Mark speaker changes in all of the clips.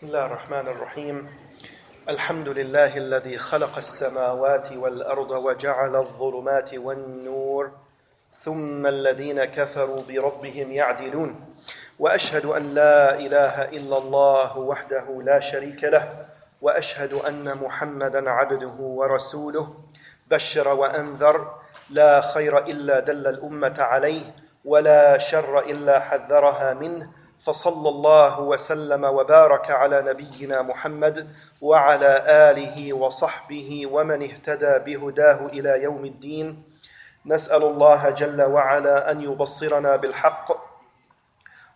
Speaker 1: بسم الله الرحمن الرحيم الحمد لله الذي خلق السماوات والأرض وجعل الظلمات والنور ثم الذين كفروا بربهم يعدلون وأشهد أن لا إله إلا الله وحده لا شريك له وأشهد أن محمدا عبده ورسوله بشر وأنذر لا خير إلا دل الأمة عليه ولا شر إلا حذرها منه فصلى الله وسلم وبارك على نبينا محمد وعلى آله وصحبه ومن اهتدى بهداه إلى يوم الدين نسأل الله جل وعلا أن يبصرنا بالحق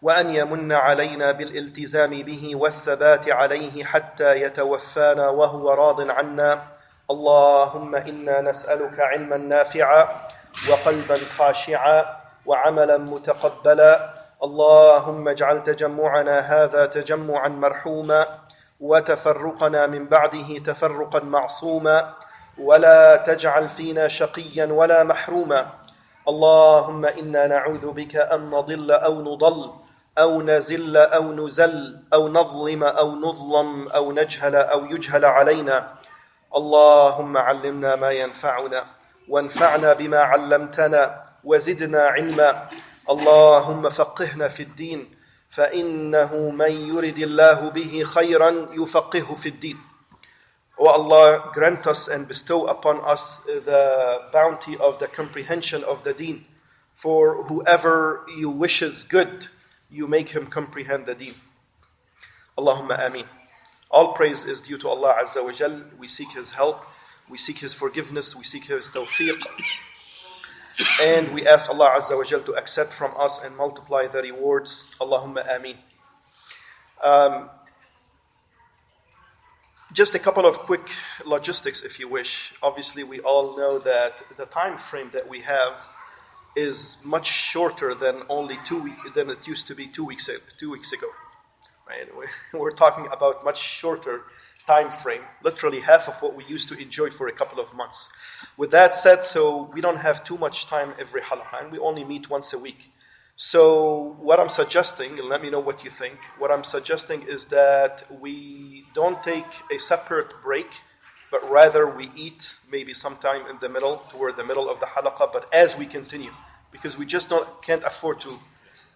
Speaker 1: وأن يمن علينا بالالتزام به والثبات عليه حتى يتوفانا وهو راض عنا اللهم إنا نسألك علما نافعا وقلبا خاشعا وعملا متقبلا اللهم اجعل تجمعنا هذا تجمعا مرحوما وتفرقنا من بعده تفرقا معصوما ولا تجعل فينا شقيا ولا محروما اللهم إنا نعوذ بك أن نضل أو نضل أو نزل أو نزل أو نظلم أو نظلم أو نجهل أو يجهل علينا اللهم علمنا ما ينفعنا وانفعنا بما علمتنا وزدنا علما اللهم فقهنا في الدين فإنه من يرد الله به خيرا يفقهه في الدين. O Allah, grant us and bestow upon us the bounty of the comprehension of the deen. For whoever you wishes good, you make him comprehend the deen. Allahumma ameen. All praise is due to Allah Azza wa Jal. We seek His help, we seek His forgiveness, we seek His tawfiq. And we ask Allah Azza wa Jal to accept from us and multiply the rewards. Allahumma ameen. Just a couple of quick logistics, if you wish. Obviously, we all know that the time frame that we have is much shorter than only 2 weeks than it used to be 2 weeks ago. Right? We're talking about much shorter time frame, literally half of what we used to enjoy for a couple of months. With that said, so we don't have too much time every halaqah, and we only meet once a week. So what I'm suggesting, and let me know what you think, what I'm suggesting is that we don't take a separate break, but rather we eat maybe sometime in the middle, toward the middle of the halaqah, but as we continue, because we just can't afford to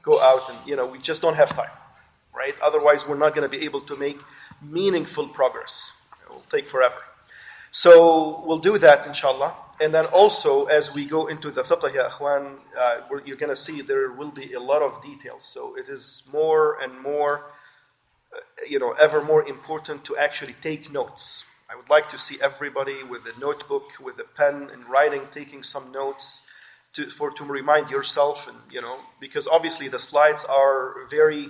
Speaker 1: go out and, we just don't have time, right? Otherwise, we're not going to be able to make meaningful progress. It will take forever. So we'll do that, inshallah. And then also, as we go into the fiqh, ya akhwan, you're going to see there will be a lot of details. So it is more and more, ever more important to actually take notes. I would like to see everybody with a notebook, with a pen, and writing, taking some notes to remind yourself, and because obviously the slides are very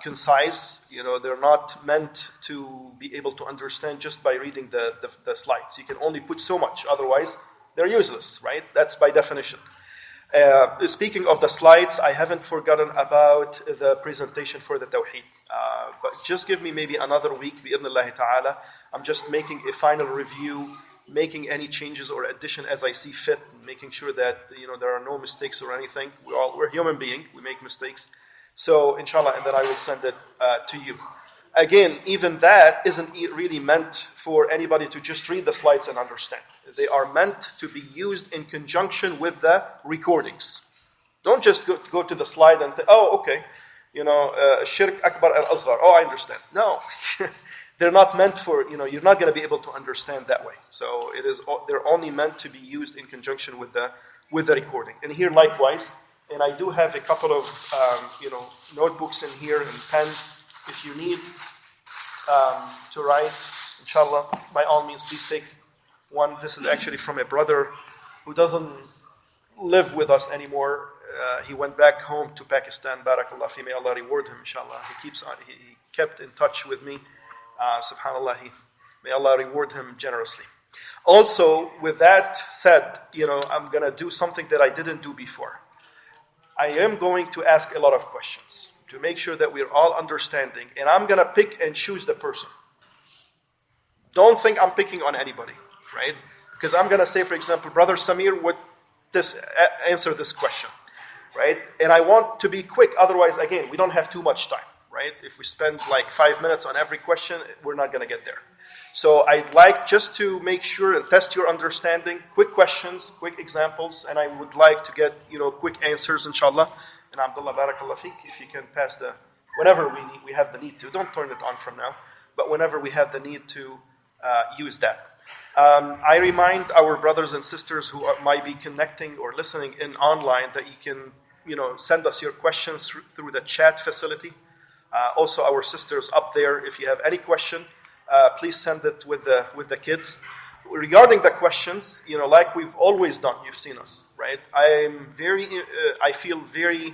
Speaker 1: concise. They're not meant to be able to understand just by reading the slides. You can only put so much, otherwise they're useless, right? That's by definition. Speaking of the slides, I haven't forgotten about the presentation for the Tawheed. But just give me maybe another week, bi'idhnillahi ta'ala. I'm just making a final review, making any changes or addition as I see fit, making sure that there are no mistakes or anything. We're human beings, we make mistakes. So, inshallah, and then I will send it to you. Again, even that isn't really meant for anybody to just read the slides and understand. They are meant to be used in conjunction with the recordings. Don't just go to the slide and think, oh, okay, shirk akbar and asghar. Oh, I understand. No, they're not meant for, you're not going to be able to understand that way. So they're only meant to be used in conjunction with the recording. And here, likewise. And I do have a couple of, notebooks in here and pens. If you need to write, inshallah, by all means, please take one. This is actually from a brother who doesn't live with us anymore. He went back home to Pakistan. Barakallah fi, may Allah reward him, inshallah. He kept in touch with me. Subhanallah, may Allah reward him generously. Also, with that said, I'm going to do something that I didn't do before. I am going to ask a lot of questions to make sure that we're all understanding, and I'm going to pick and choose the person. Don't think I'm picking on anybody, right? Because I'm going to say, for example, Brother Samir would answer this question, right? And I want to be quick, otherwise, again, we don't have too much time, right? If we spend like 5 minutes on every question, we're not going to get there. So I'd like just to make sure and test your understanding, quick questions, quick examples, and I would like to get, quick answers, inshallah. And Abdullah, barakallah feek, if you can pass whenever we have the need to. Don't turn it on from now, but whenever we have the need to use that. I remind our brothers and sisters who might be connecting or listening in online that you can, send us your questions through the chat facility. Also, our sisters up there, if you have any question, please send it with the kids. Regarding the questions, like we've always done, you've seen us, right? I feel very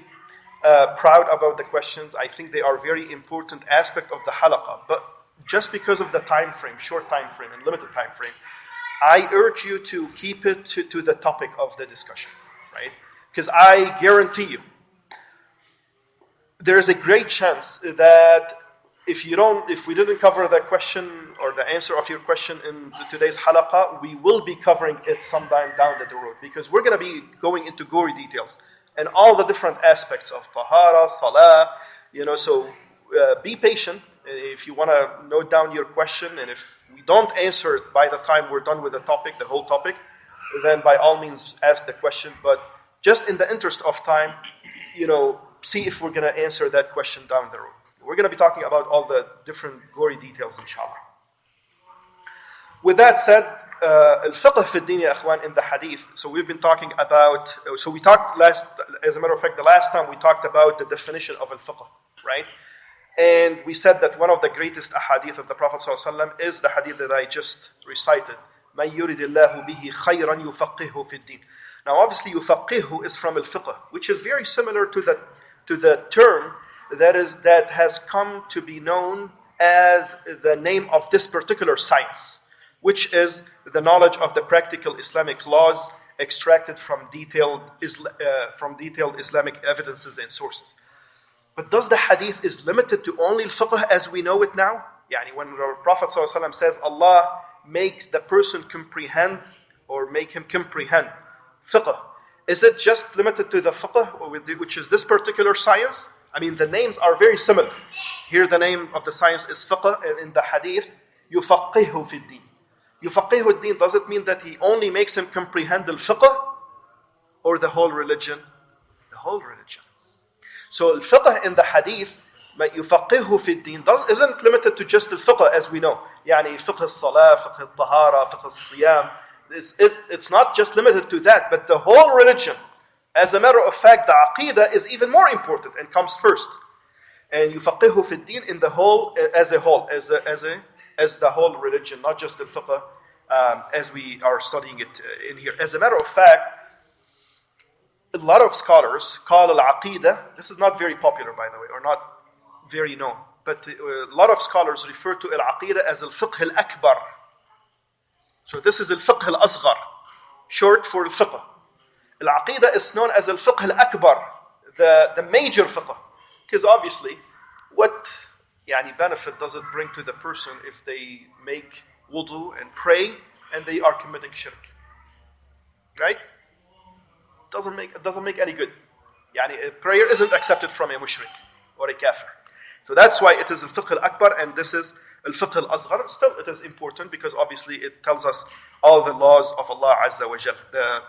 Speaker 1: proud about the questions. I think they are very important aspect of the halaqah. But just because of the time frame, short time frame and limited time frame, I urge you to keep it to the topic of the discussion, right? Because I guarantee you, there is a great chance that if we didn't cover the question or the answer of your question in today's halaqah, we will be covering it sometime down the road, because we're going to be going into gory details and all the different aspects of tahara, salah, so be patient. If you want to note down your question, and if we don't answer it by the time we're done with the whole topic, then by all means ask the question. But just in the interest of time, see if we're going to answer that question down the road. We're going to be talking about all the different gory details, inshallah. With that said, al-fiqh fi ad-din, ya akhwan, in the hadith. So we've been talking about, as a matter of fact, the last time we talked about the definition of al-fiqh, right? And we said that one of the greatest ahadith of the Prophet ﷺ is the hadith that I just recited. مَنْ يُرِدِ اللَّهُ بِهِ خَيْرًا يُفَقِّهُ فِي الدِّينِ. Now obviously يُفَقِّهُ is from al-fiqh, which is very similar to the term that has come to be known as the name of this particular science, which is the knowledge of the practical Islamic laws extracted from detailed Islamic evidences and sources. But does the hadith is limited to only al-fiqh as we know it now? When the Prophet ﷺ says Allah makes the person comprehend or make him comprehend fiqh, is it just limited to the fiqh, which is this particular science? The names are very similar. Here the name of the science is fiqh, and in the hadith, يُفَقِّهُ فِي الدِّينِ. يُفَقِّهُ الدِّينِ, does it mean that he only makes him comprehend al-fiqh or the whole religion? The whole religion. So al-fiqh in the hadith, يُفَقِّهُ فِي الدِّينِ, isn't limited to just al-fiqh as we know. Fiqh al-salah, fiqh al-tahara, fiqh al-siyam. It's not just limited to that, but the whole religion. As a matter of fact, the aqidah is even more important and comes first. And يُفَقِّهُ فِي الدِّينِ in the whole, as the whole religion, not just the fiqh, as we are studying it in here. As a matter of fact, a lot of scholars call al-aqidah, this is not very popular by the way, or not very known, but a lot of scholars refer to al-aqidah as al-fiqh al-akbar. So this is al-fiqh al-asghar, short for al-fiqh. Al-aqidah is known as al-fiqh al-akbar, the major fiqh. Because obviously, what benefit does it bring to the person if they make wudu and pray and they are committing shirk? Right? It doesn't make any good. Prayer isn't accepted from a mushrik or a kafir. So that's why it is al-fiqh al-akbar, and this is al-fiqh al-asghar. Still, it is important because obviously it tells us all the laws of Allah Azza wa Jal, the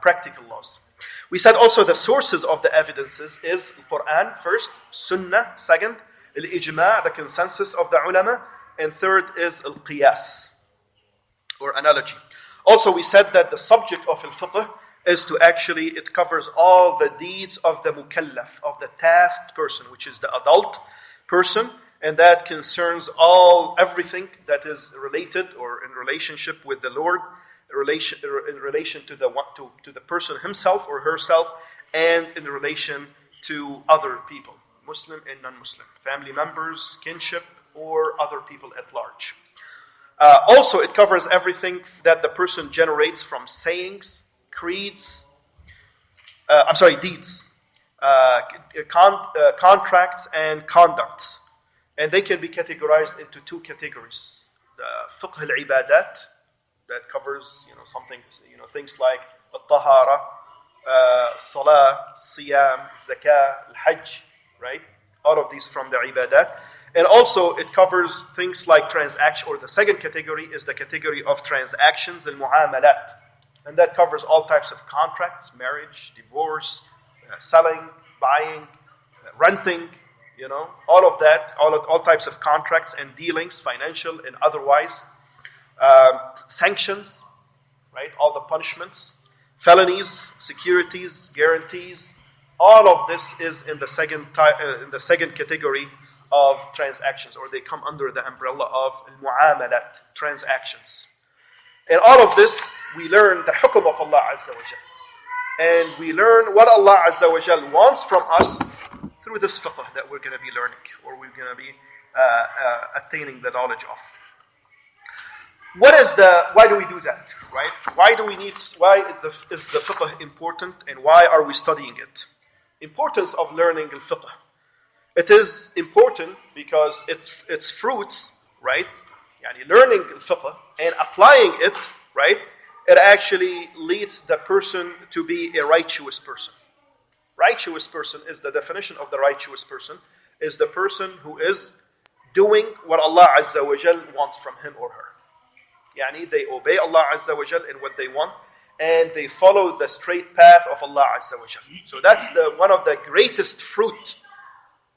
Speaker 1: practical laws. We said also the sources of the evidences is the Quran first, Sunnah second, al-ijma', the consensus of the ulama, and third is al-qiyas, or analogy. Also, we said that the subject of al-fiqh is to actually, it covers all the deeds of the mukallaf, of the tasked person, which is the adult person, and that concerns everything that is related or in relationship with the Lord, in relation to the person himself or herself, and in relation to other people, Muslim and non-Muslim, family members, kinship, or other people at large. Also, it covers everything that the person generates from sayings, creeds, deeds, contracts, and conducts. And they can be categorized into two categories. The fiqh al-ibadat, that covers, things like al-tahara, salah, siyam, zakah, al-hajj, right? All of these from the ibadat. And also it covers things like transaction, or the second category is the category of transactions, al-mu'amalat. And that covers all types of contracts, marriage, divorce, selling, buying, renting, all of that, all types of contracts and dealings, financial and otherwise. Sanctions, right? All the punishments, felonies, securities, guarantees. All of this is in the second category of transactions, or they come under the umbrella of al-mu'amalat, transactions. And all of this, we learn the hukum of Allah Azza wa Jal. And we learn what Allah Azza wa Jal wants from us through this fiqh that we're going to be learning, or we're going to be attaining the knowledge of. Why do we do that, right? Why is the fiqh important, and why are we studying it? Importance of learning al-fiqh. It is important because its fruits, right? Learning al-fiqh and applying it, right? It actually leads the person to be a righteous person. Righteous person is the definition of the righteous person, is the person who is doing what Allah Azza wa Jal wants from him or her. They obey Allah Azza wa Jal in what they want, and they follow the straight path of Allah Azza wa Jal. So that's one of the greatest fruit,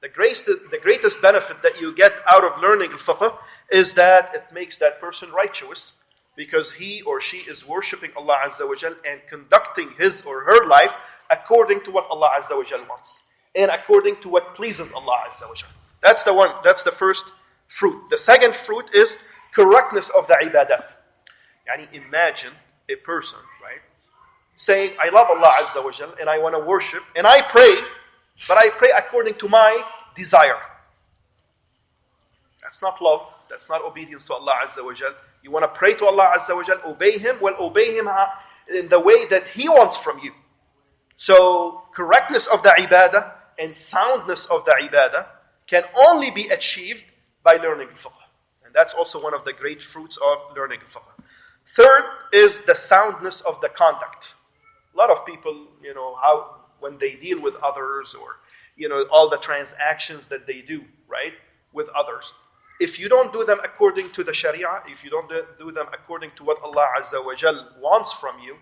Speaker 1: the greatest benefit that you get out of learning al-fiqh is that it makes that person righteous, because he or she is worshipping Allah Azza wa Jal and conducting his or her life according to what Allah Azza wa Jal wants, and according to what pleases Allah Azza wa Jal. That's the first fruit. The second fruit is correctness of the ibadat. Imagine a person, right, saying, I love Allah Azza wa Jal and I want to worship, and I pray, but I pray according to my desire. That's not love. That's not obedience to Allah Azza wa Jal. You want to pray to Allah Azza wa Jal, obey Him, well, obey Him in the way that He wants from you. So, correctness of the ibadah and soundness of the ibadah can only be achieved by learning fiqh. And that's also one of the great fruits of learning fiqh. Third is the soundness of the conduct. A lot of people, how when they deal with others, or, all the transactions that they do, right, with others. If you don't do them according to the Sharia, if you don't do them according to what Allah Azza wa Jal wants from you,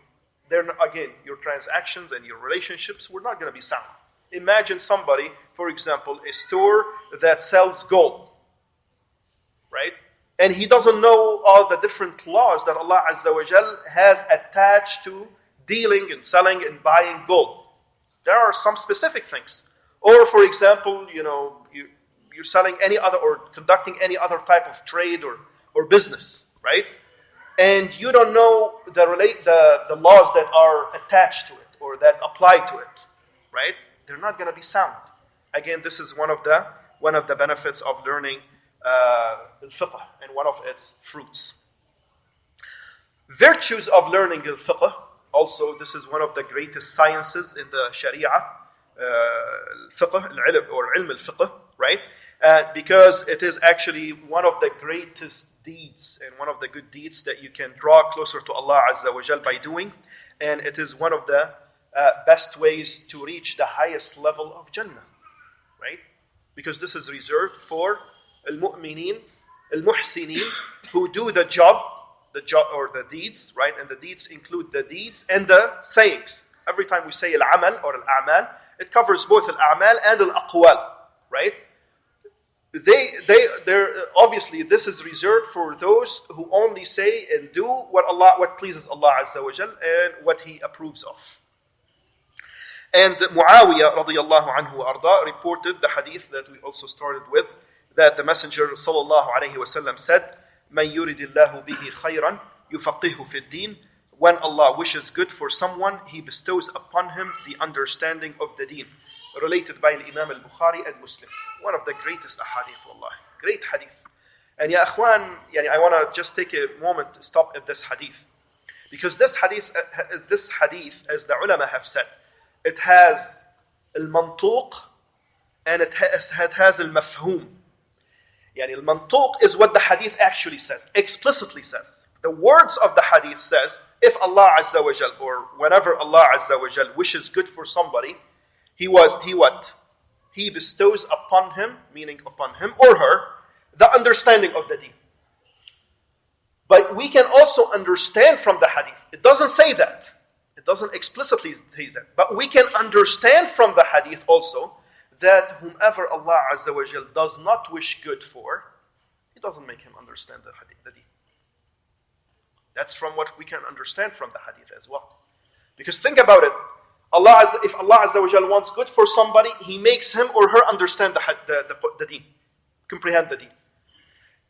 Speaker 1: then again, your transactions and your relationships were not going to be sound. Imagine somebody, for example, a store that sells gold, right? And he doesn't know all the different laws that Allah Azza wa Jal has attached to dealing and selling and buying gold. There are some specific things. Or, for example, you're selling any other, or conducting any other type of trade or business, right? And you don't know the laws that are attached to it or that apply to it, right? They're not going to be sound. Again, this is one of the benefits of learning al-fiqh and one of its fruits. Virtues of learning al-fiqh. Also, this is one of the greatest sciences in the Sharia, al-fiqh, al-ilm, or ilm al-fiqh, right? Because it is actually one of the greatest deeds and one of the good deeds that you can draw closer to Allah Azza wa Jal by doing. And it is one of the best ways to reach the highest level of Jannah, right? Because this is reserved for al-mu'mineen, al-muhsineen, who do the job or the deeds, right? And the deeds include the deeds and the sayings. Every time we say al-amal or al-a'mal, it covers both al-a'mal and al-aqwal, right? They're obviously, this is reserved for those who only say and do what pleases Allah Azza wa Jal and what He approves of. And Muawiyah radiyallahu anhu arda reported the hadith that we also started with, that the Messenger sallallahu alayhi wasallam said, "Man yuridillahu bihi khayran yufaqihu fi ad-din." When Allah wishes good for someone, He bestows upon him the understanding of the deen. Related by Imam al-Bukhari and Muslim. One of the greatest ahadith, wallahi. Great hadith. And ya akhwan, I want to just take a moment to stop at this hadith. Because this hadith, as the ulama have said, it has al-mantuq and it has al-mafhum. Al-mantuq is what the hadith actually says, explicitly says. The words of the hadith says, if Allah Azza wa Jal, or whenever Allah Azza wa Jal wishes good for somebody, He what? He bestows upon him, meaning upon him or her, the understanding of the deen. But we can also understand from the hadith. It doesn't say that. It doesn't explicitly say that. But we can understand from the hadith also that whomever Allah Azza wa Jal does not wish good for, He doesn't make him understand the hadith, the deen. That's from what we can understand from the hadith as well. Because think about it. If Allah Azza wa Jal wants good for somebody, He makes him or her understand the deen, comprehend the deen.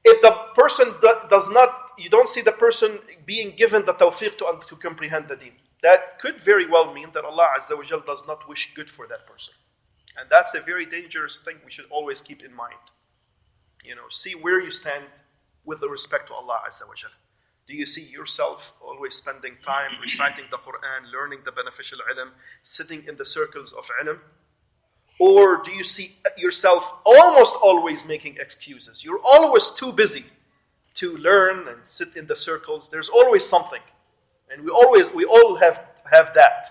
Speaker 1: If the person does not, you don't see the person being given the tawfiq to comprehend the deen, that could very well mean that Allah Azza wa Jal does not wish good for that person. And that's a very dangerous thing we should always keep in mind. See where you stand with respect to Allah Azza wa Jal. Do you see yourself always spending time reciting the Quran, learning the beneficial ilm, sitting in the circles of ilm? Or do you see yourself almost always making excuses? You're always too busy to learn and sit in the circles. There's always something. And we all have that.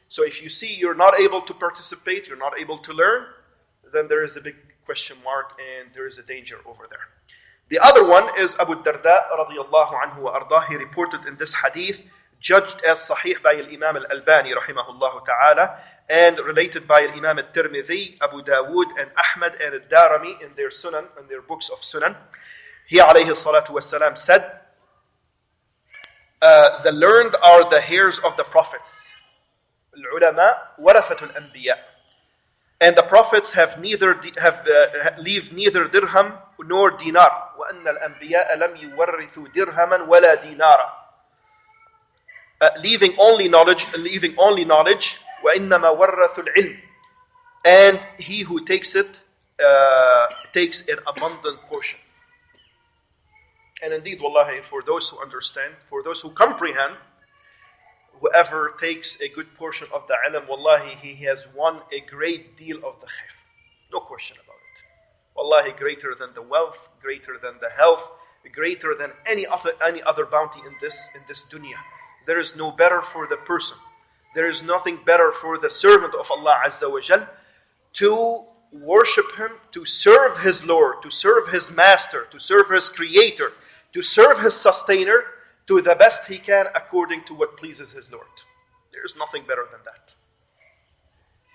Speaker 1: So if you see you're not able to participate, you're not able to learn, then there is a big question mark and there is a danger over there. The other one is Abu Darda radiyallahu anhu wa ardah. He reported in this hadith, judged as sahih by Imam al-Albani rahimahullah ta'ala, and related by Imam al-Tirmidhi, Abu Dawood, and Ahmad and al-Darimi in their sunan, in their books of sunan. He alayhi salatu wasalam said, the learned are the heirs of the prophets. Al-ulama warathatul anbiya. And the prophets leave neither dirham nor dinar. وَأَنَّ الْأَنْبِيَاءَ لَمْ يُوَرِّثُوا دِرْهَمًا وَلَا دِينَارًا. Leaving only knowledge. وَإِنَّمَا وَرَّثُوا الْعِلْمِ. And he who takes it takes an abundant portion. And indeed, wallahi, for those who understand, for those who comprehend, whoever takes a good portion of the ilm, wallahi, he has won a great deal of the khair. No question about it. Wallahi, greater than the wealth, greater than the health, greater than any other bounty in this dunya. There is no better for the person. There is nothing better for the servant of Allah Azza wa Jal to worship Him, to serve His Lord, to serve His Master, to serve His Creator, to serve His Sustainer, to the best he can according to what pleases his Lord. There is nothing better than that.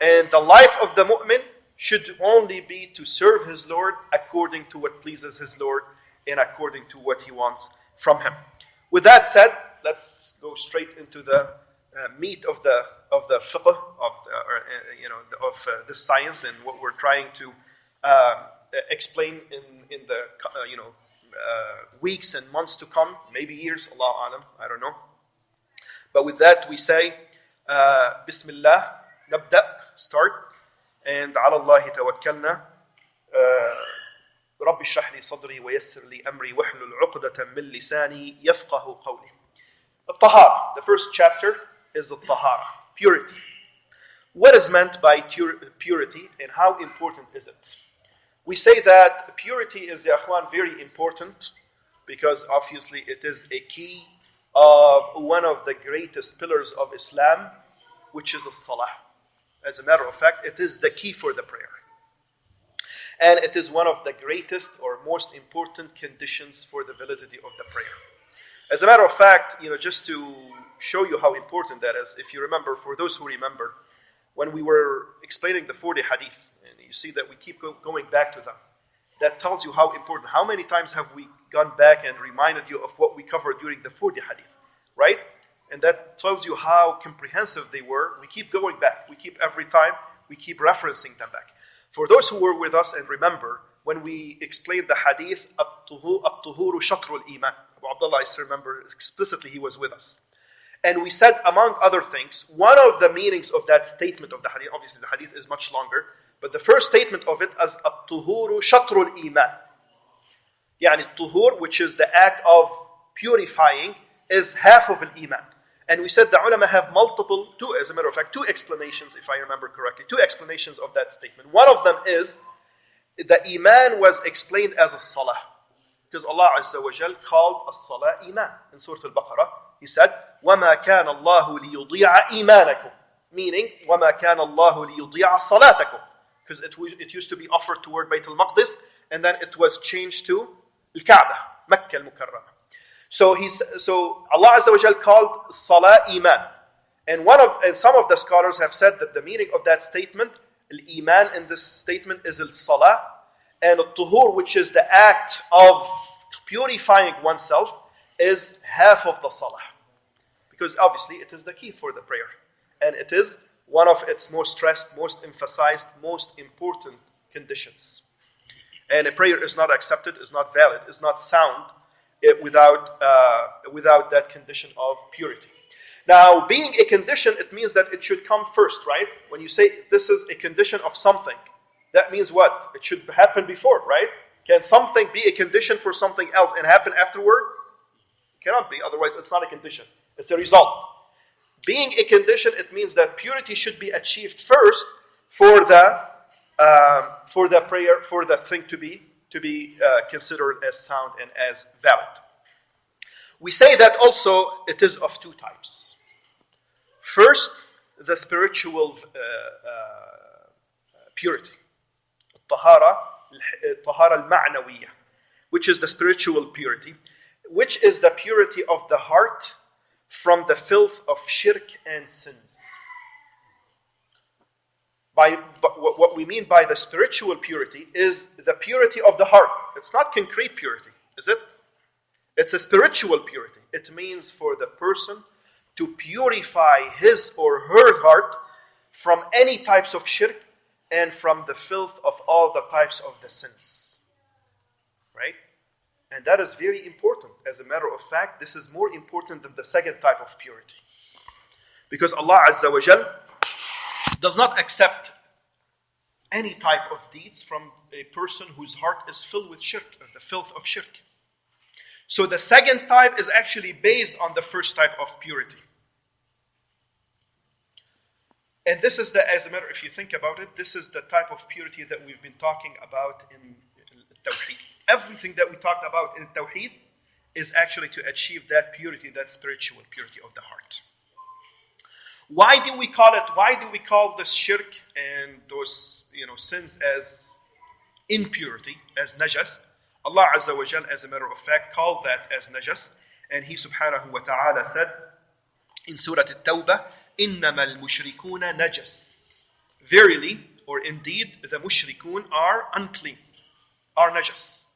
Speaker 1: And the life of the mu'min should only be to serve his Lord according to what pleases his Lord and according to what he wants from him. With that said, let's go straight into the meat of the fiqh of this science and what we're trying to explain in the weeks and months to come, maybe years, Allah alam, I don't know. But with that we say, Bismillah, nabda, start, and ala Allahi tawakkalna. Rabbi shrah li sadri wa yassir li amri wahlul 'uqdatan min lisani yafqahu qawli. At-tahara, the first chapter is the tahara, purity. What is meant by purity and how important is it? We say that purity is, ya akhwan, very important because obviously it is a key of one of the greatest pillars of Islam, which is the salah. As a matter of fact, it is the key for the prayer. And it is one of the greatest or most important conditions for the validity of the prayer. As a matter of fact, just to show you how important that is, if you remember, for those who remember, when we were explaining the 40 hadith, and you see that we keep going back to them, that tells you how important. How many times have we gone back and reminded you of what we covered during the 40 hadith, right? And that tells you how comprehensive they were. We keep going back. We keep referencing them back. For those who were with us and remember, when we explained the hadith, at-tuhuru shatrul iman. Abu Abdullah, I still remember explicitly, he was with us. And we said, among other things, one of the meanings of that statement of the hadith, obviously the hadith is much longer, but the first statement of it is at-tuhuru shatrul iman. Yani tuhur, which is the act of purifying, is half of an iman. And we said the ulama have as a matter of fact, two explanations, if I remember correctly, two explanations of that statement. One of them is the iman was explained as a salah. Because Allah Azza wa Jal called as-salah iman. In Surah Al-Baqarah, He said, وَمَا كَانَ اللَّهُ لِيُضِيعَ إِيمَانَكُمْ. Meaning, وَمَا كَانَ اللَّهُ لِيُضِيعَ صَلَاتَكُمْ. because it used to be offered toward Bayt al-Maqdis, and then it was changed to al-Kaaba, Makkah al-Mukarramah. So Allah Azza wa Jal called Salah Iman. And some of the scholars have said that the meaning of that statement, al-Iman in this statement is al-Salah, and al-Tuhur, which is the act of purifying oneself, is half of the Salah. Because obviously it is the key for the prayer. And it is one of its most stressed, most emphasized, most important conditions. And a prayer is not accepted, is not valid, is not sound without that condition of purity. Now, being a condition, it means that it should come first, right? When you say this is a condition of something, that means what? It should happen before, right? Can something be a condition for something else and happen afterward? It cannot be, otherwise it's not a condition. It's a result. Being a condition, it means that purity should be achieved first for the prayer, for the thing to be considered as sound and as valid. We say that also it is of two types. First, the spiritual purity, الطهارة المعنوية, which is the spiritual purity, which is the purity of the heart from the filth of shirk and sins. What we mean by the spiritual purity is the purity of the heart. It's not concrete purity, is it? It's a spiritual purity. It means for the person to purify his or her heart from any types of shirk and from the filth of all the types of the sins. Right? And that is very important. As a matter of fact, this is more important than the second type of purity. Because Allah Azza wa Jal does not accept any type of deeds from a person whose heart is filled with shirk, the filth of shirk. So the second type is actually based on the first type of purity. And this is as a matter, if you think about it, this is the type of purity that we've been talking about in Tawheed. Everything that we talked about in Tawheed is actually to achieve that purity, that spiritual purity of the heart. Why do we call this shirk and those sins as impurity, as najas? Allah Azza wa Jal, as a matter of fact, called that as najas. And He subhanahu wa ta'ala said in Surah At-Tawbah, إِنَّمَا الْمُشْرِكُونَ نَجَسٌ. Verily, or indeed, the mushrikun are unclean, are najas.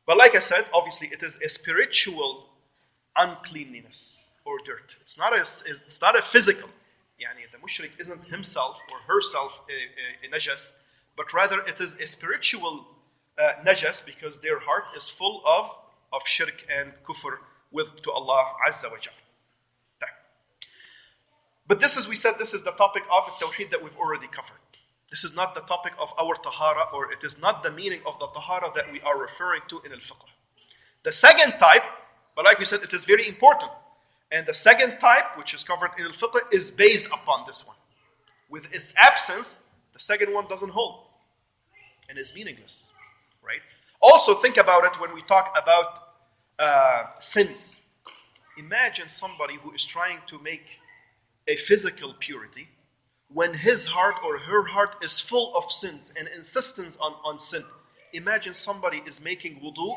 Speaker 1: But like I said, obviously it is a spiritual uncleanliness or dirt. It's not a physical. The mushrik isn't himself or herself a najas, but rather it is a spiritual najas because their heart is full of shirk and kufr to Allah Azza wa Jal. But this is the topic of Tawheed that we've already covered. This is not the topic of our tahara, or it is not the meaning of the tahara that we are referring to in al-fiqh. The second type, but like we said, it is very important. And the second type, which is covered in al-fiqh, is based upon this one. With its absence, the second one doesn't hold and is meaningless, right? Also, think about it when we talk about sins. Imagine somebody who is trying to make a physical purity when his heart or her heart is full of sins and insistence on sin. Imagine somebody is making wudu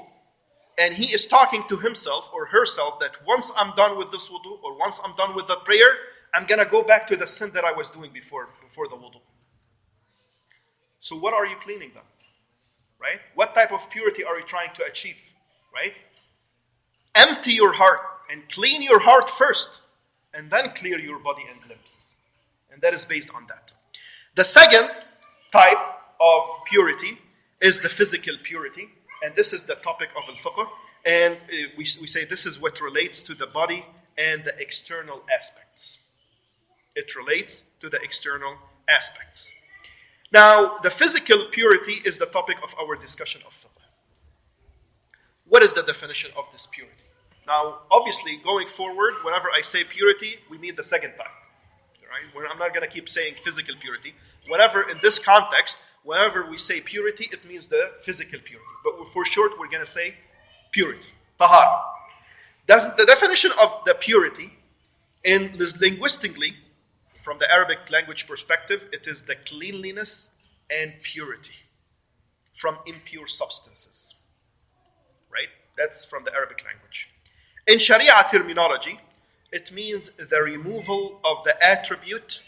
Speaker 1: and he is talking to himself or herself that once I'm done with this wudu or once I'm done with the prayer, I'm going to go back to the sin that I was doing before the wudu. So what are you cleaning then? Right? What type of purity are you trying to achieve? Right? Empty your heart and clean your heart first and then clear your body and limbs. And that is based on that. The second type of purity is the physical purity. And this is the topic of al-fiqh. And we say this is what relates to the body and the external aspects. It relates to the external aspects. Now, the physical purity is the topic of our discussion of fiqh. What is the definition of this purity? Now, obviously, going forward, whenever I say purity, we mean the second type. Right? I'm not going to keep saying physical purity. Whenever, in this context, whenever we say purity, it means the physical purity. But for short, we're going to say purity, tahara. The definition of the purity, linguistically, from the Arabic language perspective, it is the cleanliness and purity from impure substances. Right? That's from the Arabic language. In Sharia terminology, it means the removal of the attribute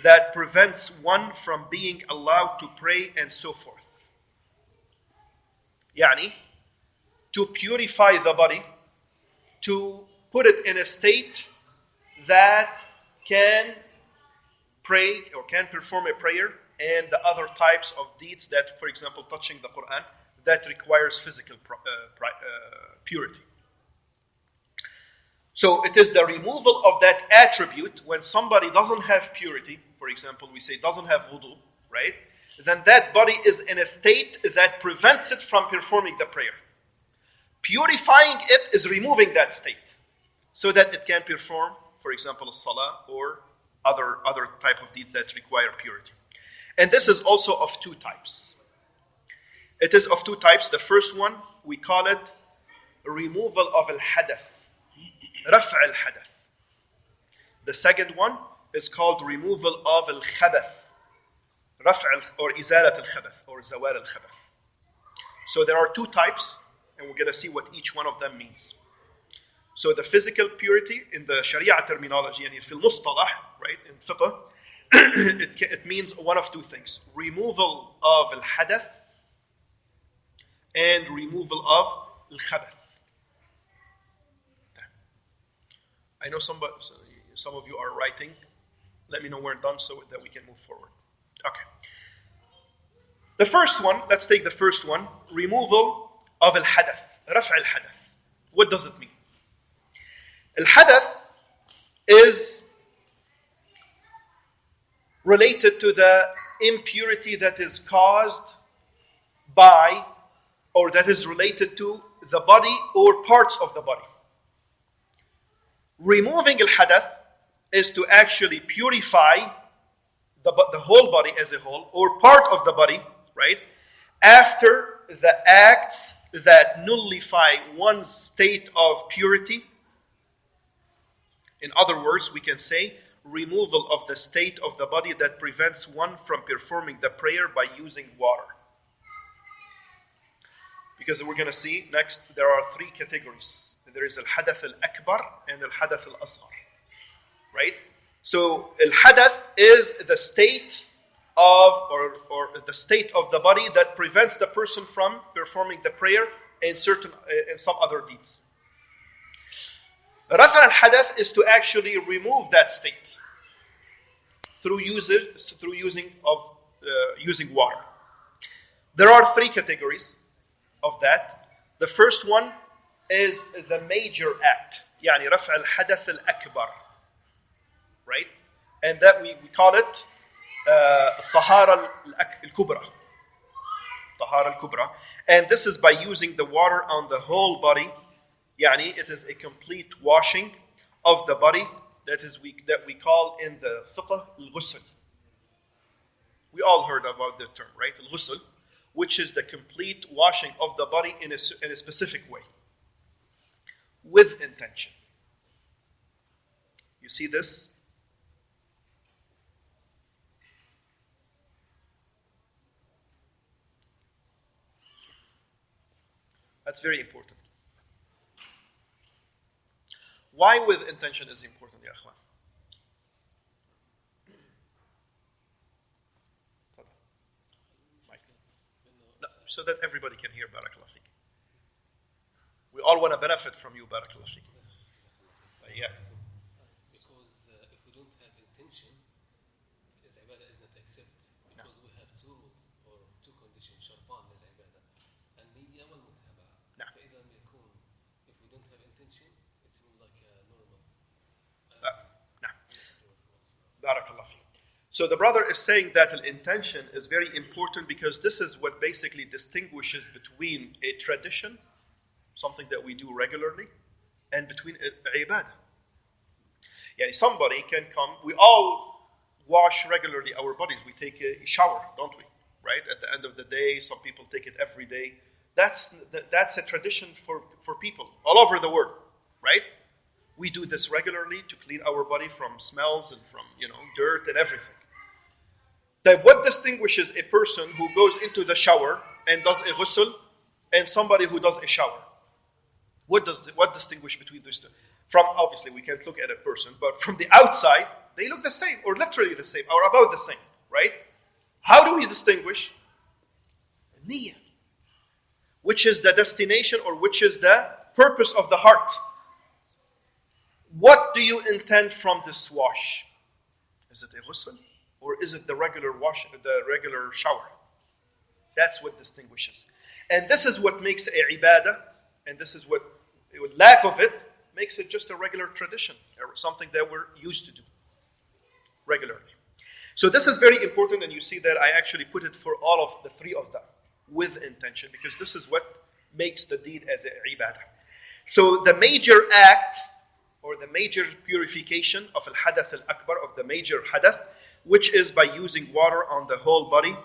Speaker 1: that prevents one from being allowed to pray and so forth. Yani, to purify the body, to put it in a state that can pray or can perform a prayer and the other types of deeds that, for example, touching the Quran, that requires physical purity. So it is the removal of that attribute when somebody doesn't have purity, for example, we say doesn't have wudu, right? Then that body is in a state that prevents it from performing the prayer. Purifying it is removing that state so that it can perform, for example, a salah or other type of deed that require purity. And this is also of two types. It is of two types. The first one, we call it removal of al-hadath, raf' al-hadath. The second one is called removal of al-khabath, or izalat al-khabath, or zawal al-khabath. So there are two types, and we're going to see what each one of them means. So the physical purity in the Sharia terminology, and في المصطلح, right, in fiqh, it means one of two things: removal of al-hadath and removal of al-khabath. I know some of you are writing. Let me know when done so that we can move forward. Okay. The first one, let's take the first one, removal of al-hadath, raf' al-hadath. What does it mean? Al-hadath is related to the impurity that is caused by, or that is related to the body or parts of the body. Removing al-hadath is to actually purify the whole body as a whole, or part of the body, right? After the acts that nullify one's state of purity. In other words, we can say removal of the state of the body that prevents one from performing the prayer by using water. Because we're going to see next, there are three categories. There is al-hadath al-akbar and al-hadath al-asghar. Right? So al-hadath is the state of, or the state of the body that prevents the person from performing the prayer and some other deeds. Raf' al-hadath is to actually remove that state through using water. There are three categories of that. The first one is the major act, يعني رفع الحدث الأكبر, right? And that we call it الطهارة الكبرى. طهارة الكبرى. And this is by using the water on the whole body. يعني it is a complete washing of the body that we call in the fiqh al-ghusl. We all heard about the term, right? Al-ghusl, which is the complete washing of the body in a specific way, with intention. You see this? That's very important. Why with intention is important, ya akhwan? So that everybody can hear, barakallah feek. We all want to benefit from you, barakallah feek. Yeah.
Speaker 2: Because if we don't have intention, this ibadah is not accepted. Because we have two rules or two conditions, شرطان للعبادة. النية والمتابعة. فإذا لم يكون, if we don't have intention, it's like a normal.
Speaker 1: Barakallah feek. So the brother is saying that intention is very important because this is what basically distinguishes between a tradition, something that we do regularly, and between ibadah. Yani somebody can come, we all wash regularly our bodies. We take a shower, don't we? Right? At the end of the day, some people take it every day. That's a tradition for people all over the world, right? We do this regularly to clean our body from smells and from, dirt and everything. Then what distinguishes a person who goes into the shower and does a ghusl and somebody who does a shower? What distinguishes between those two? From, obviously, we can't look at a person, but from the outside, they look the same, or literally the same, or about the same, right? How do we distinguish? Niyyah, which is the destination or which is the purpose of the heart. What do you intend from this wash? Is it a ghusl, or is it the regular wash, the regular shower? That's what distinguishes. And this is what makes a ibadah, and this is what, lack of it, makes it just a regular tradition, or something that we're used to do regularly. So this is very important, and you see that I actually put it for all of the three of them with intention, because this is what makes the deed as a ibadah. So the major act, or the major purification of al-hadath al-akbar, of the major hadath, which is by using water on the whole body,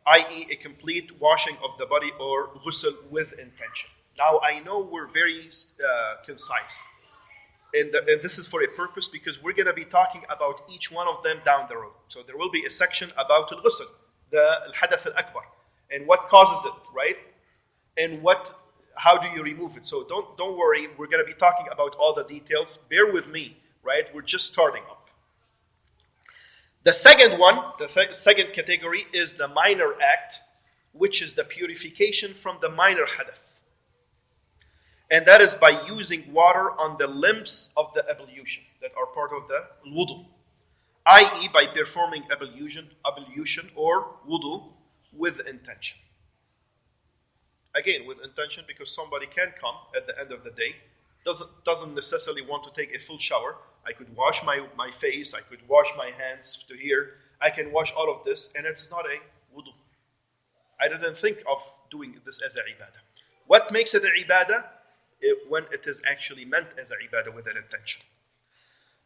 Speaker 1: i.e. a complete washing of the body or ghusl with intention. Now I know we're very concise. And this is for a purpose, because we're going to be talking about each one of them down the road. So there will be a section about al-ghusl, the al-hadath al-akbar, and what causes it, right? And how do you remove it? So don't worry, we're going to be talking about all the details. Bear with me, right? We're just starting up. The second one, the second category, is the minor act, which is the purification from the minor hadath. And that is by using water on the limbs of the ablution that are part of the wudu, i.e. by performing ablution or wudu with intention. Again, with intention, because somebody can come at the end of the day, doesn't necessarily want to take a full shower. I could wash my face, I could wash my hands to here, I can wash all of this, and it's not a wudu. I didn't think of doing this as a ibadah. What makes it a ibadah? When it is actually meant as a ibadah with an intention.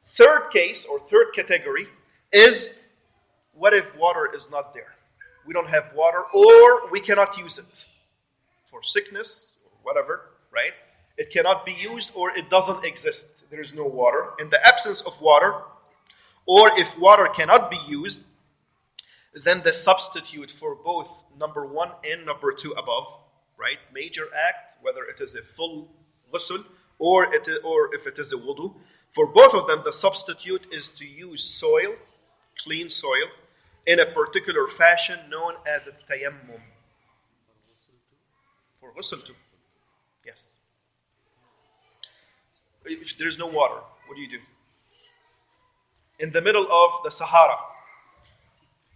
Speaker 1: Third case, or third category, is what if water is not there? We don't have water, or we cannot use it for sickness or whatever, right? It cannot be used, or it doesn't exist. There is no water. In the absence of water, or if water cannot be used, then the substitute for both number 1 and number 2 above, right? Major act, whether it is a full ghusl or if it is a wudu. For both of them, the substitute is to use soil, clean soil, in a particular fashion known as a tayammum. For ghusl too. Yes. If there is no water, what do you do? In the middle of the Sahara.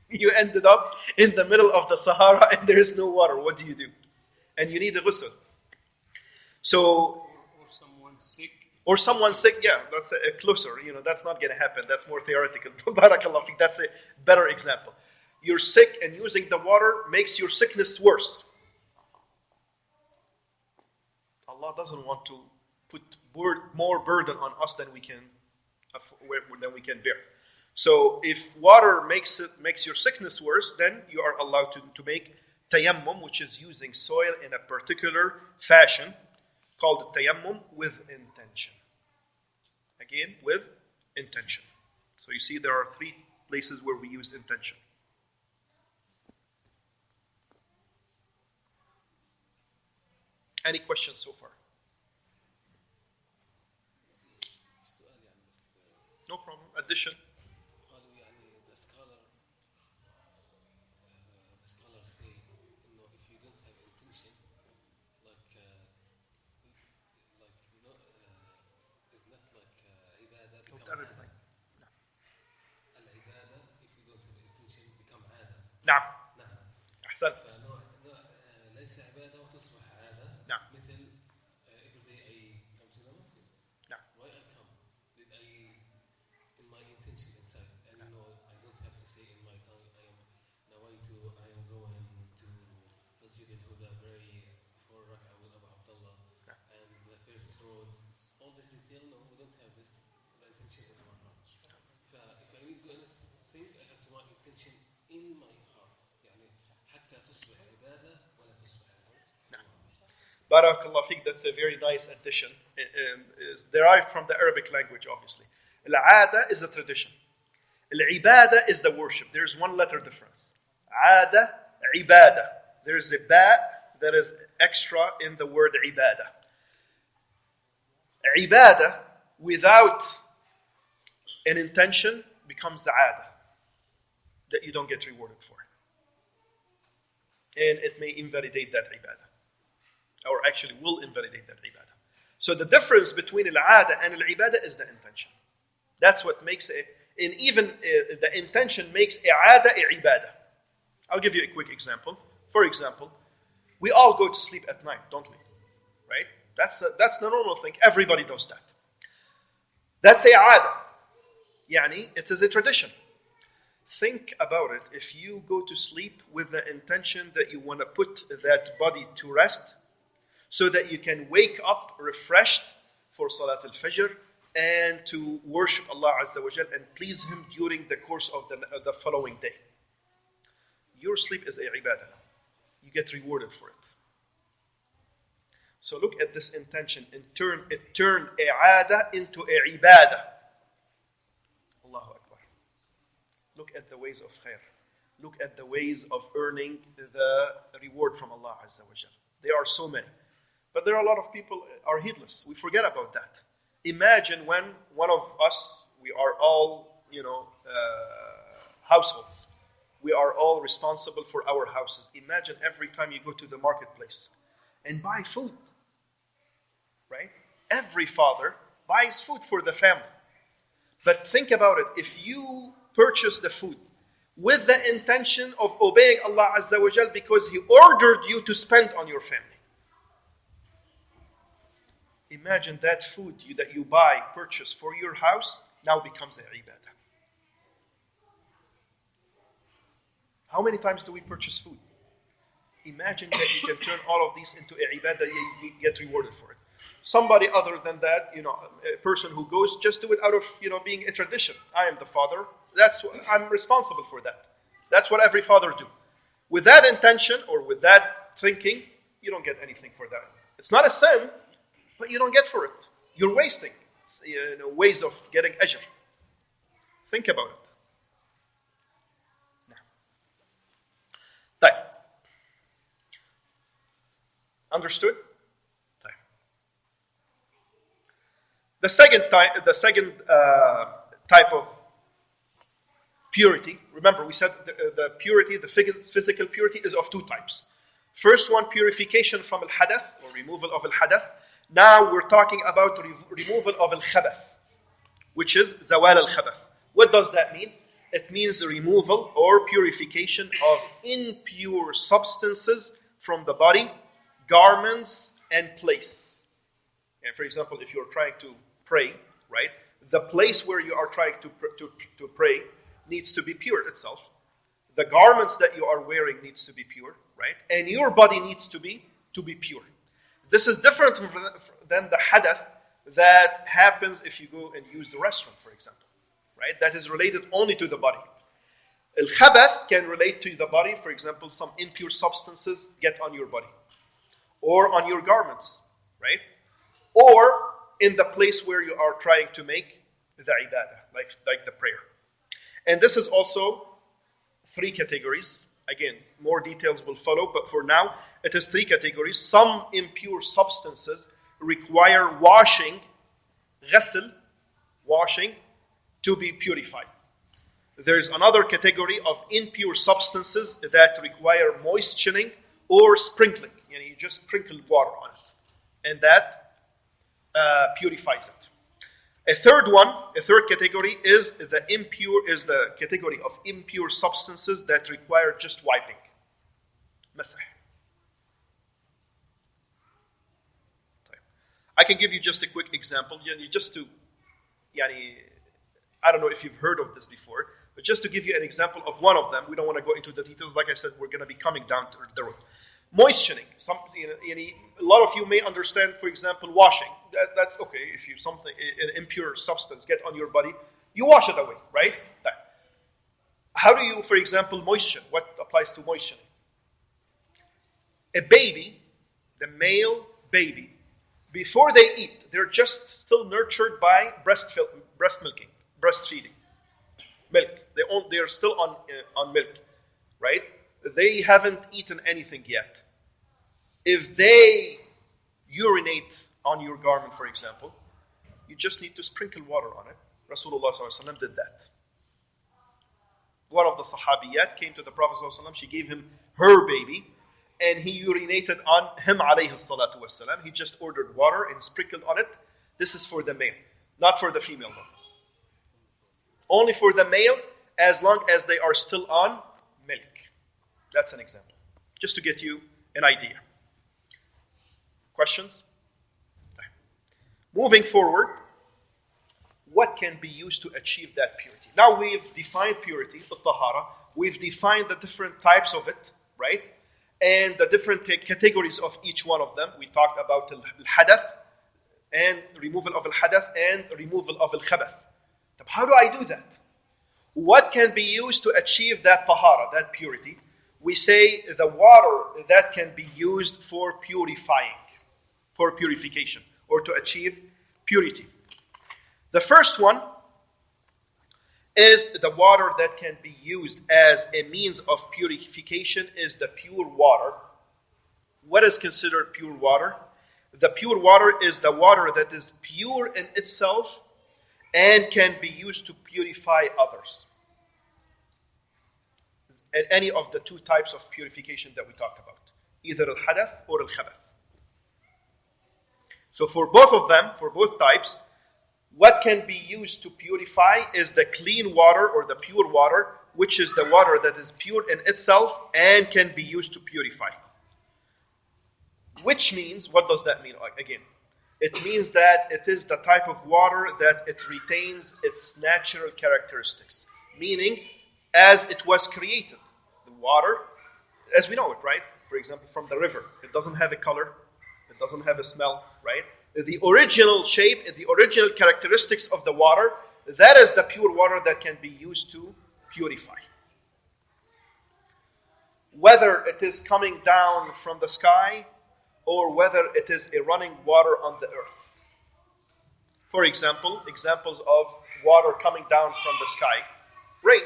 Speaker 1: You ended up in the middle of the Sahara and there is no water. What do you do? And you need a ghusl. So, or someone sick, yeah, that's a closer, that's not going to happen. That's more theoretical. Barakallah fiqh, that's a better example. You're sick and using the water makes your sickness worse. Allah doesn't want to put more burden on us than we can bear. So if water makes your sickness worse, then you are allowed to make tayammum, which is using soil in a particular fashion, called tayammum with intention. Again, with intention. So you see there are 3 places where we used intention. Any questions so far? No problem. Addition. نعم أحسنت
Speaker 2: ليس عبادة وتصبح عادة.
Speaker 1: نعم
Speaker 2: مثل every day I come to the masjid.
Speaker 1: نعم.
Speaker 2: Why I come? Did I in my intention inside? And I don't have to say in my tongue I am going to Masjid al-Huda very 4 rak'ah with Abu Abdullah and the first road. All this detail, no, we don't have this intention in our heart. If I need to think, I have to make intention in my heart. يعني حتى تصبح عبادة ولا تصبح.
Speaker 3: Barakallah fiqh, that's a very nice addition. Is derived from the Arabic language, obviously. Al-'ada is a tradition. Al-'ibada is the worship. There's one letter difference. 'Ada, 'ibada. There's a ba that is extra in the word 'ibada. 'Ibada without an intention becomes 'ada that you don't get rewarded for. And it may invalidate that 'ibada. Or actually will invalidate that 'ibada. So the difference between al-'ada and al-'ibada is the intention. That's what makes it, and even the intention makes i'ada a ibadah. I'll give you a quick example. For example, we all go to sleep at night, don't we? Right? That's the normal thing. Everybody does that. That's i'ada. Yani, it is a tradition. Think about it. If you go to sleep with the intention that you want to put that body to rest, so that you can wake up refreshed for Salat al-Fajr and to worship Allah Azza wa Jal and please Him during the course of the following day. Your sleep is a ibadah. You get rewarded for it. So look at this intention. It turned i'ada into a ibadah. Allahu Akbar. Look at the ways of khair. Look at the ways of earning the reward from Allah Azza wa Jal. There are so many. But there are a lot of people are heedless. We forget about that. Imagine when one of us, we are all, households. We are all responsible for our houses. Imagine every time you go to the marketplace and buy food, right? Every father buys food for the family. But think about it. If you purchase the food with the intention of obeying Allah Azza wa Jal because He ordered you to spend on your family, imagine that food that you purchase for your house, now becomes a ibadah. How many times do we purchase food? Imagine that you can turn all of these into a ibadah, you get rewarded for it. Somebody other than that, a person who goes, just do it out of, being a tradition. I am the father. I'm responsible for that. That's what every father do. With that intention or with that thinking, you don't get anything for that. It's not a sin, but you don't get for it. You're wasting ways of getting ajr. Think about it. Now. Understood? The second type of purity, remember we said the purity, the physical purity is of two types. First one, purification from al-hadath, or removal of al-hadath. Now we're talking about removal of al-khabath, which is zawal al-khabath. What does that mean? It means the removal or purification of impure substances from the body, garments, and place. And for example, if you're trying to pray, right? The place where you are trying to pray needs to be pure itself. The garments that you are wearing needs to be pure, right? And your body needs to be pure. This is different than the hadath that happens if you go and use the restroom, for example, right? That is related only to the body. Al-khabath can relate to the body. For example, some impure substances get on your body or on your garments, right? Or in the place where you are trying to make the ibadah, like the prayer. And this is also 3 categories. Again, more details will follow, but for now, it is 3 categories. Some impure substances require washing, ghasl, washing, to be purified. There's another category of impure substances that require moistening or sprinkling. You just sprinkle water on it, and that purifies it. A third category is the category of impure substances that require just wiping. Masah. I can give you just a quick example. I don't know if you've heard of this before, but just to give you an example of one of them, we don't want to go into the details. Like I said, we're going to be coming down to the road. Moistening. A lot of you may understand, for example, washing. That's okay. If an impure substance get on your body, you wash it away, right? How do you, for example, moisten? What applies to moistening? A baby, the male baby, before they eat, they're just still nurtured by breastfeeding, milk. They're still on milk, right? They haven't eaten anything yet. If they urinate on your garment, for example, you just need to sprinkle water on it. Rasulullah ﷺ did that. One of the Sahabiyat came to the Prophet ﷺ. She gave him her baby, and he urinated on him, alayhi salatu wasalam. He just ordered water and sprinkled on it. This is for the male, not for the female. No. Only for the male, as long as they are still on milk. That's an example. Just to get you an idea. Questions? Moving forward, what can be used to achieve that purity? Now we've defined purity, the tahara. We've defined the different types of it, right? And the different categories of each one of them. We talked about al-hadath and removal of al-hadath and removal of al-khabath. How do I do that? What can be used to achieve that tahara, that purity? We say the water that can be used for purifying, for purification, or to achieve purity. The first one is the water that can be used as a means of purification is the pure water. What is considered pure water? The pure water is the water that is pure in itself and can be used to purify others. And any of the two types of purification that we talked about, either al-hadath or al-khabath. So for both of them, for both types, what can be used to purify is the clean water or the pure water, which is the water that is pure in itself and can be used to purify. Which means, what does that mean? Again, it means that it is the type of water that it retains its natural characteristics. Meaning, as it was created. The water, as we know it, right? For example, from the river. It doesn't have a color. It doesn't have a smell, right? The original shape, the original characteristics of the water, that is the pure water that can be used to purify. Whether it is coming down from the sky or whether it is a running water on the earth. For example, examples of water coming down from the sky. Rain.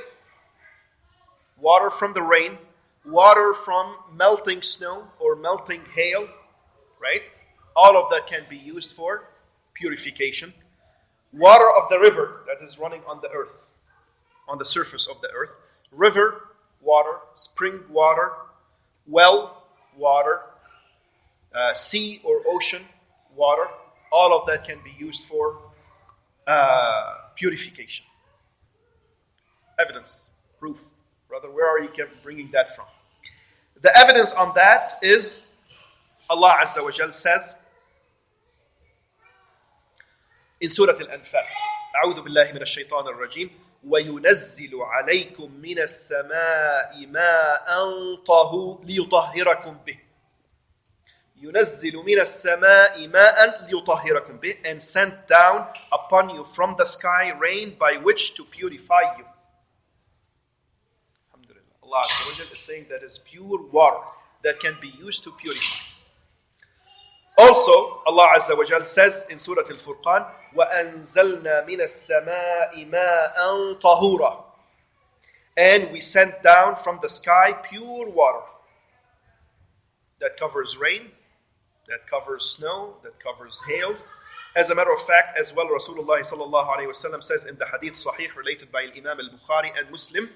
Speaker 3: Water from the rain. Water from melting snow or melting hail. Right? All of that can be used for purification. Water of the river that is running on the earth, on the surface of the earth. River, water, spring water, well, water, sea or ocean, water. All of that can be used for purification. Evidence, proof. Brother, where are you bringing that from? The evidence on that is Allah Azza wa Jal says in Surah Al-Anfal, أعوذ بالله من الشيطان الرجيم وينزل عليكم من السماء ماء ليطهركم به ينزل من السماء ماء ليطهركم به and sent down upon you from the sky rain by which to purify you. Alhamdulillah. Allah Azza wa Jal is saying that is pure water that can be used to purify. Also, Allah Azza wa Jal says in Surah Al-Furqan, وَأَنزَلْنَا مِنَ السَّمَاءِ مَاءً طَهُورًا. And we sent down from the sky pure water that covers rain, that covers snow, that covers hail. As a matter of fact, as well, Rasulullah sallallahu alayhi wa sallam says in the hadith sahih related by Imam al-Bukhari and Muslim,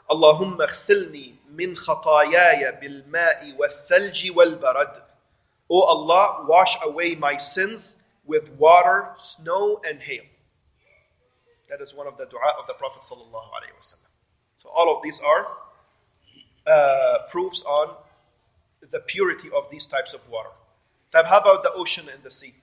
Speaker 3: اللهم اغسلني من خطاياي بالماء والثلج والبرد. O Allah, wash away my sins with water, snow, and hail. That is one of the dua of the Prophet sallallahu alaihi wasallam. So all of these are proofs on the purity of these types of water. How about the ocean and the sea?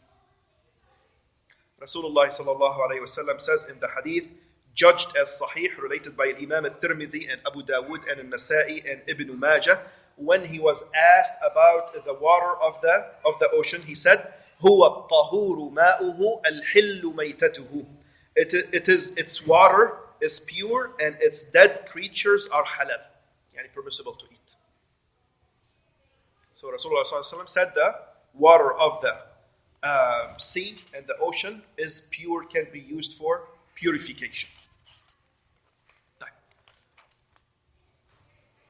Speaker 3: Rasulullah sallallahu alaihi wasallam says in the hadith, judged as sahih, related by Imam al-Tirmidhi and Abu Dawood and al-Nasa'i and Ibn Majah, when he was asked about the water of the ocean, he said, هو الطهور ماؤه الحل ميتته. Its water is pure and its dead creatures are halal, yani permissible to eat. So Rasulullah ﷺ said the water of the sea and the ocean is pure, can be used for purification.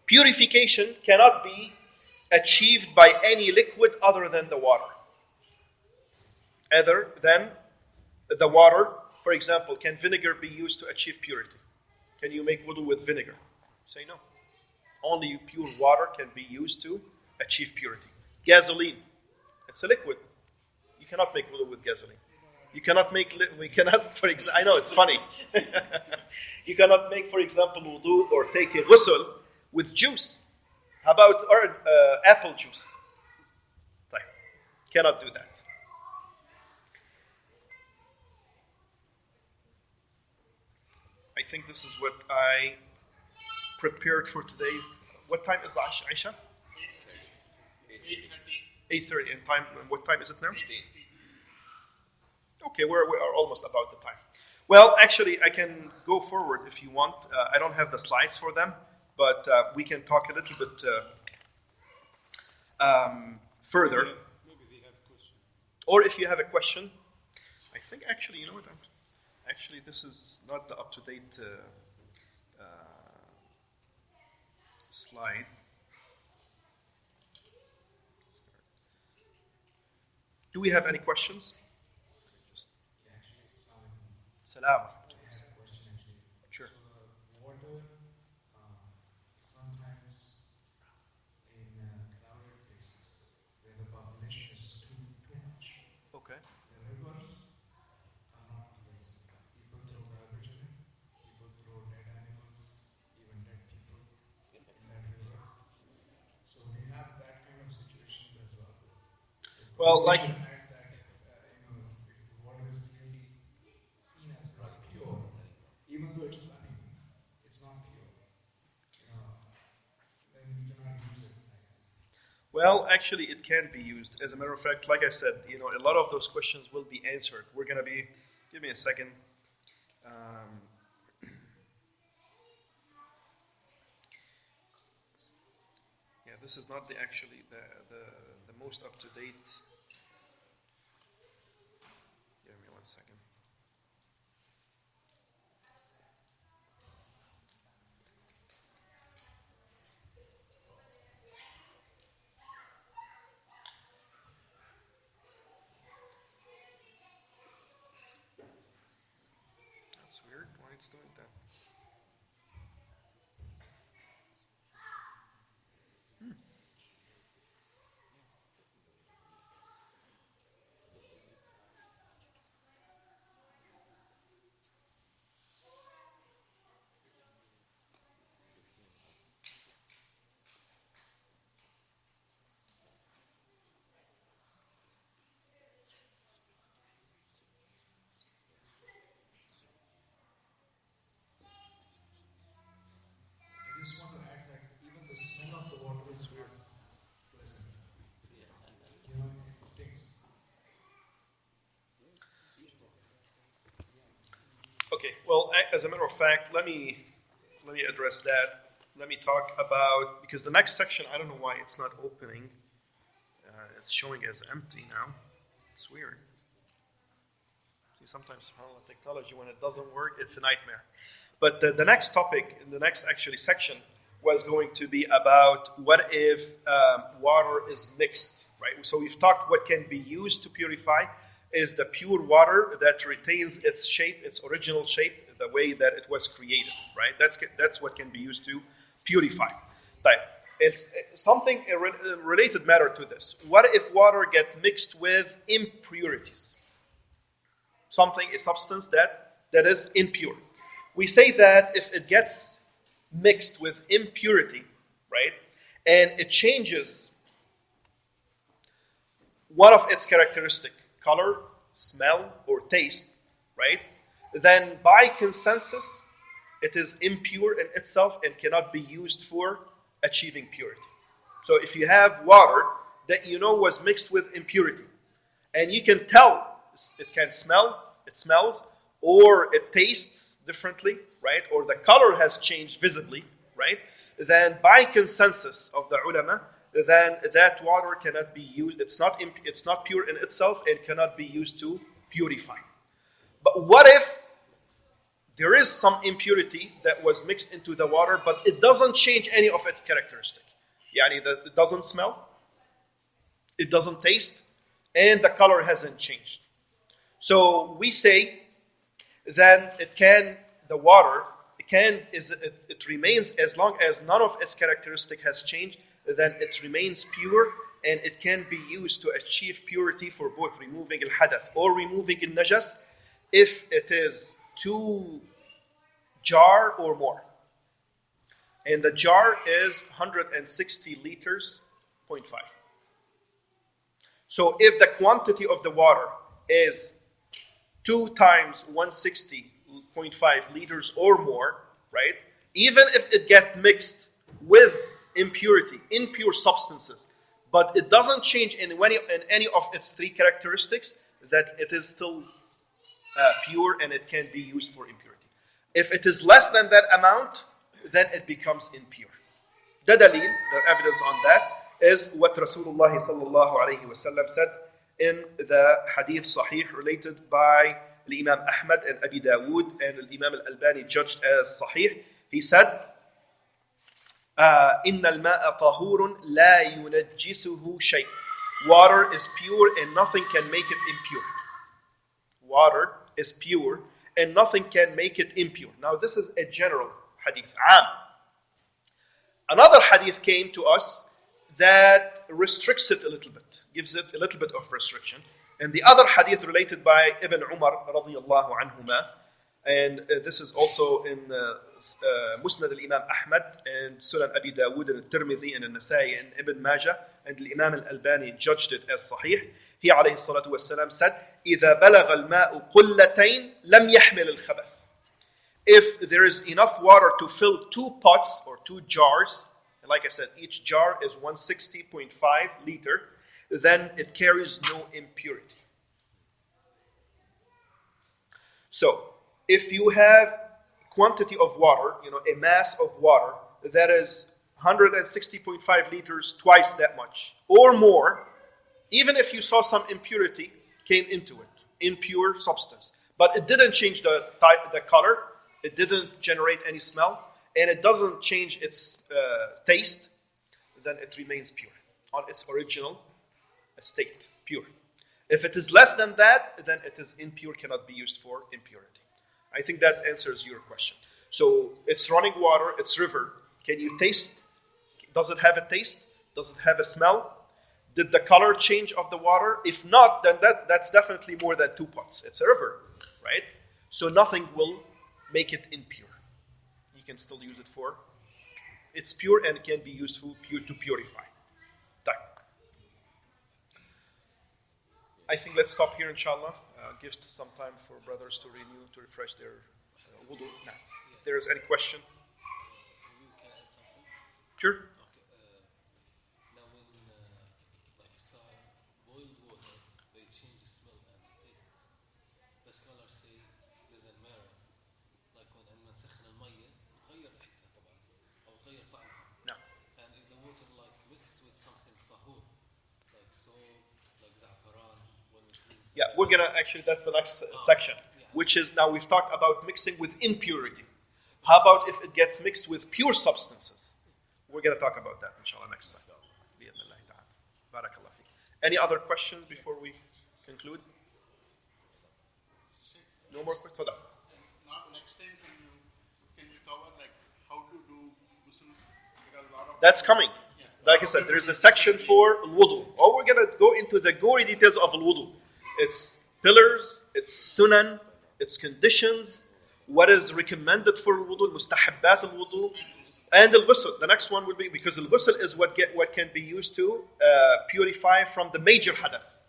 Speaker 3: Purification cannot be achieved by any liquid other than the water. Other than the water, for example, can vinegar be used to achieve purity? Can you make wudu with vinegar? Say no. Only pure water can be used to achieve purity. Gasoline, it's a liquid. You cannot make wudu with gasoline. You cannot make, we cannot, for example, I know it's funny. You cannot make, for example, wudu or take a ghusl with juice. How about apple juice? Cannot do that. I think this is what I prepared for today. What time is Aisha? 8:30. And time? What time is it now? Okay, we are almost about the time. Well, actually, I can go forward if you want. I don't have the slides for them, but we can talk a little bit further.
Speaker 2: Maybe they have a question.
Speaker 3: Or if you have a question, I think actually, you know what? Actually, this is not the up-to-date slide. Do we have any questions? Salam. Sure.
Speaker 4: Water, sometimes in crowded places where the population is too much,
Speaker 3: Okay.
Speaker 4: the rivers are not used. People throw garbage in it, people throw dead animals, even dead people in that river. So we have that kind of situations as well.
Speaker 3: Well, like.
Speaker 4: If the water is clearly seen as not pure, even though it's running, it's not pure. Then we cannot use it.
Speaker 3: Well, actually, it can be used. As a matter of fact, like I said, a lot of those questions will be answered. We're going to be. Give me a second. Yeah, this is not the most up to date. Give me 1 second. That's weird. Why it's doing that?
Speaker 4: I just want to add that even the smell of the water is not pleasant. It stinks.
Speaker 3: Okay. Well, as a matter of fact, let me address that. Let me talk about, because the next section, I don't know why it's not opening. It's showing as empty now. It's weird. See, sometimes subhanAllah, technology, when it doesn't work, it's a nightmare. But the next topic, in the next actually section, was going to be about what if water is mixed, right? So we've talked what can be used to purify is the pure water that retains its shape, its original shape, the way that it was created, right? That's what can be used to purify. But it's something, a related matter to this. What if water get mixed with impurities? Something, a substance that is impure. We say that if it gets mixed with impurity, right, and it changes one of its characteristic, color, smell, or taste, right, then by consensus, it is impure in itself and cannot be used for achieving purity. So if you have water that was mixed with impurity, and you can tell it can smell, it smells, or it tastes differently, right? Or the color has changed visibly, right? Then by consensus of the ulama, then that water cannot be used. It's not pure in itself and cannot be used to purify. But what if there is some impurity that was mixed into the water, but it doesn't change any of its characteristic? Yani that it doesn't smell, it doesn't taste, and the color hasn't changed. So we say then it remains, as long as none of its characteristic has changed, then it remains pure and it can be used to achieve purity for both removing al-hadath or removing al-najas if it is 2 jar or more. And the jar is 160 liters, 0.5. So if the quantity of the water is 2 times 160.5 liters or more, right? Even if it gets mixed with impure substances, but it doesn't change in any of its 3 characteristics, that it is still pure and it can be used for impurity. If it is less than that amount, then it becomes impure. The dalil, the evidence on that, is what Rasulullah sallallahu alayhi wa sallam said in the hadith sahih related by Imam Ahmad and Abi Dawood, and Imam al-Albani judged as sahih. He said, إِنَّ الْمَاءَ طَهُورٌ لَا يُنَجِّسُهُ شَيْءٌ. Water is pure and nothing can make it impure. Water is pure and nothing can make it impure. Now this is a general hadith, am. Another hadith came to us that restricts it a little bit, gives it a little bit of restriction. And the other hadith related by Ibn Umar radiyallahu anhuma, and this is also in Musnad al-Imam Ahmad and Sunan Abi Dawood and al-Tirmidhi and al-Nasai and Ibn Majah, and Imam al-Albani judged it as sahih. He alayhi salatu wasalam said, إِذَا بَلَغَ الْمَاءُ قُلَّتَيْن لَمْ يَحْمِلِ الْخَبَثِ. If there is enough water to fill 2 pots or 2 jars, and like I said, each jar is 160.5 liter, then it carries no impurity. So, if you have quantity of water, a mass of water that is 160.5 liters, twice that much, or more, even if you saw some impurity came into it, impure substance, but it didn't change the color, it didn't generate any smell, and it doesn't change its taste, then it remains pure on its original state, pure. If it is less than that, then it is impure, cannot be used for impurity. I think that answers your question. So it's running water, it's river. Can you taste? Does it have a taste? Does it have a smell? Did the color change of the water? If not, then that's definitely more than 2 pots. It's a river, right? So nothing will make it impure. You can still use it for. It's pure and can be used to purify. Done. I think let's stop here, inshallah. Give some time for brothers to renew, to refresh their wudu. Now, if there is any question.
Speaker 2: You can add something?
Speaker 3: Sure.
Speaker 2: Now when like boiled water, they change the smell and taste. The scholars say doesn't matter. Like when لما نسخن المية تغير ريحتها طبعا أو تغير طعمها.
Speaker 3: No.
Speaker 2: And if the water like mixed with something طهور, like salt, like za'afaran, when it cleans.
Speaker 3: Yeah, we're gonna actually. That's the next section, which is now we've talked about mixing with impurity. How about if it gets mixed with pure substances? We're gonna talk about that, inshallah, next time. Barakallah feek. Any other questions before we conclude? No more questions.
Speaker 5: Now, next time, can you cover like how to do ghusl? Because a lot of
Speaker 3: That's coming. Like I said, there's a section for al-wudu. Or we're gonna go into the gory details of al-wudu. Its pillars, its sunan, its conditions, what is recommended for al-wudu, mustahabbat al-wudu, and al-ghusl. The next one will be, because al-ghusl is what can be used to purify from the major hadath.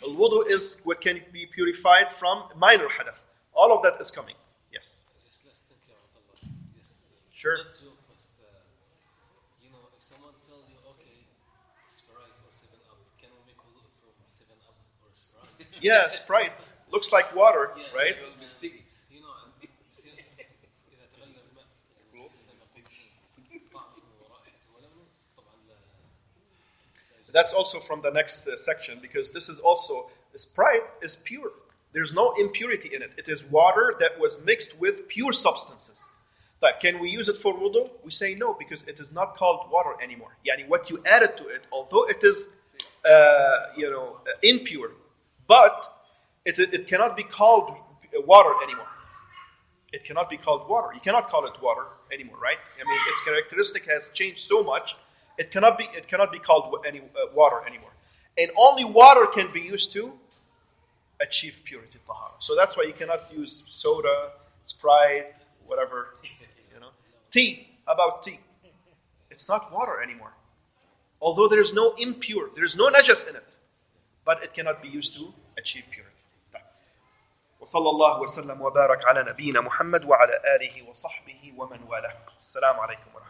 Speaker 3: Al-wudu is what can be purified from minor hadath. All of that is coming. Yes.
Speaker 2: Just last thing, Ya Abdullah. Yes.
Speaker 3: Sure.
Speaker 2: Not joke, but if someone tells you, okay, Sprite or 7-Up, can we make wudu from 7-Up or Sprite?
Speaker 3: Yeah, Sprite. Looks like water,
Speaker 2: Yeah,
Speaker 3: right?
Speaker 2: it was mistakes. إذا تغير الماء زي ما قلت طعمه ورائحته ولونه طبعا
Speaker 3: That's also from the next section, because this is also, Sprite is pure. There's no impurity in it. It is water that was mixed with pure substances. But can we use it for wudu? We say no, because it is not called water anymore. Yani what you added to it, although it is impure, but it cannot be called water anymore. It cannot be called water. You cannot call it water anymore, right? I mean, its characteristic has changed so much. It cannot be called water anymore. And only water can be used to achieve purity, tahara. So that's why you cannot use soda, Sprite, whatever. Tea. About tea. It's not water anymore. Although there's no najas in it, but it cannot be used to achieve purity. وصلى الله وسلم وبارك على نبينا محمد وعلى آله وصحبه ومن والاه. السلام عليكم ورحمة الله.